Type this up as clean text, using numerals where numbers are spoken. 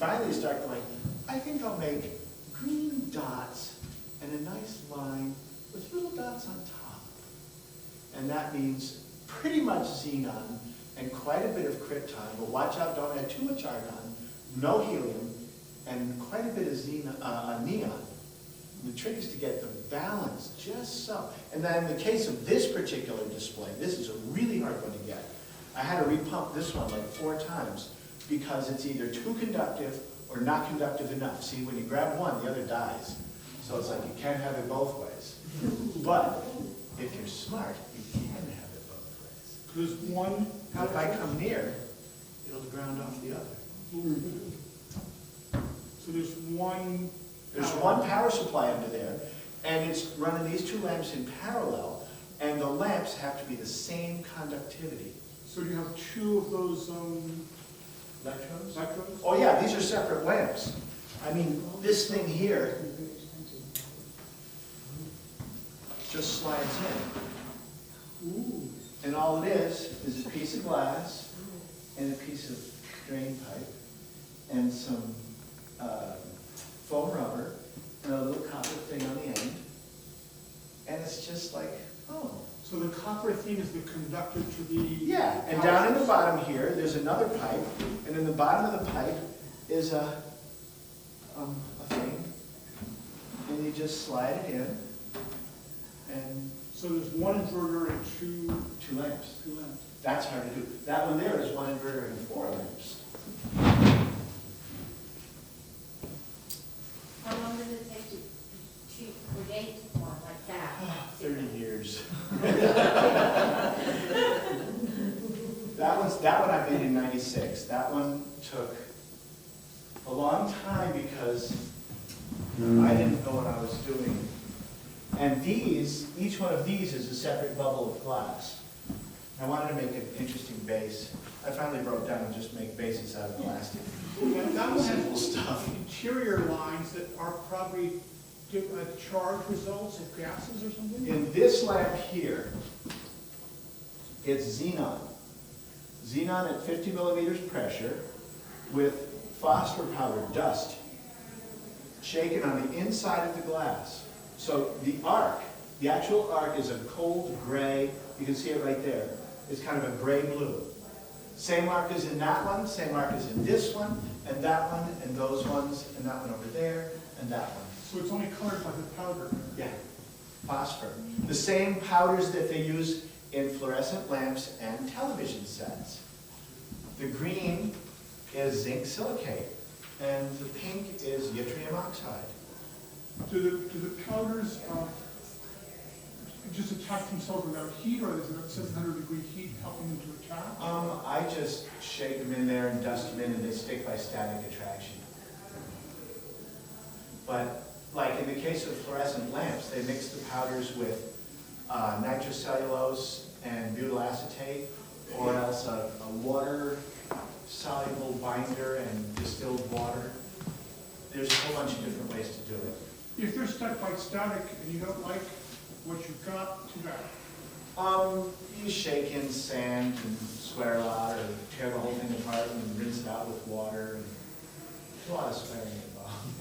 finally you start going, I think I'll make green dots and a nice line with little dots on top. And that means pretty much xenon and quite a bit of krypton, but watch out, don't add too much argon, no helium, and quite a bit of neon. The trick is to get the balance just so. And then in the case of this particular display, this is a really hard one to get. I had to repump this one like 4 times because it's either too conductive or not conductive enough. See, when you grab one, the other dies. So it's like you can't have it both ways. But if you're smart, you can have it both ways. There's one. If I come near, it'll ground off the other. So there's one. There's one power supply under there, and it's running these 2 lamps in parallel, and the lamps have to be the same conductivity. So do you have 2 of those Electrodes? electrodes? Oh yeah, these are separate lamps. I mean, this thing here just slides in. Ooh. And all it is a piece of glass and a piece of drain pipe and some foam rubber and a little copper thing on the end. And it's just like, oh. So the copper thing is the conductor to the... Yeah, and down in the bottom here, there's another pipe, and in the bottom of the pipe is a thing, and you just slide it in, and... So there's 1 inverter and 2 lamps. 2 lamps. That's hard to do. That one there is 1 inverter and 4 lamps. How long does it take to create one like that? 30 years. That one I made in '96. That one took a long time because I didn't know what I was doing. And these, each one of these is a separate bubble of glass. I wanted to make an interesting base. I finally broke down and just make bases out of plastic. That one Simple has stuff. interior lines that are probably give charge results of gases or something? In this lamp here, it's xenon. Xenon at 50 millimeters pressure with phosphor powder, dust, shaken on the inside of the glass. So the arc, the actual arc is a cold gray, you can see it right there. It's kind of a gray-blue. Same arc as in that one, same arc as in this one, and that one, and those ones, and that one over there, and that one. So it's only colored by the powder? Yeah, phosphor. The same powders that they use in fluorescent lamps and television sets. The green is zinc silicate, and the pink is yttrium oxide. Do the powders just attach themselves without heat, or is it at 700-degree heat helping them to attach? I just shake them in there and dust them in, and they stick by static attraction. But like in the case of fluorescent lamps, they mix the powders with nitrocellulose and butyl acetate, or else a water-soluble binder and distilled water. There's a whole bunch of different ways to do it. If they're stuck by static and you don't like what you've got, too bad. You shake in sand and swear a lot, or tear the whole thing apart and rinse it out with water. And there's a lot of swearing involved.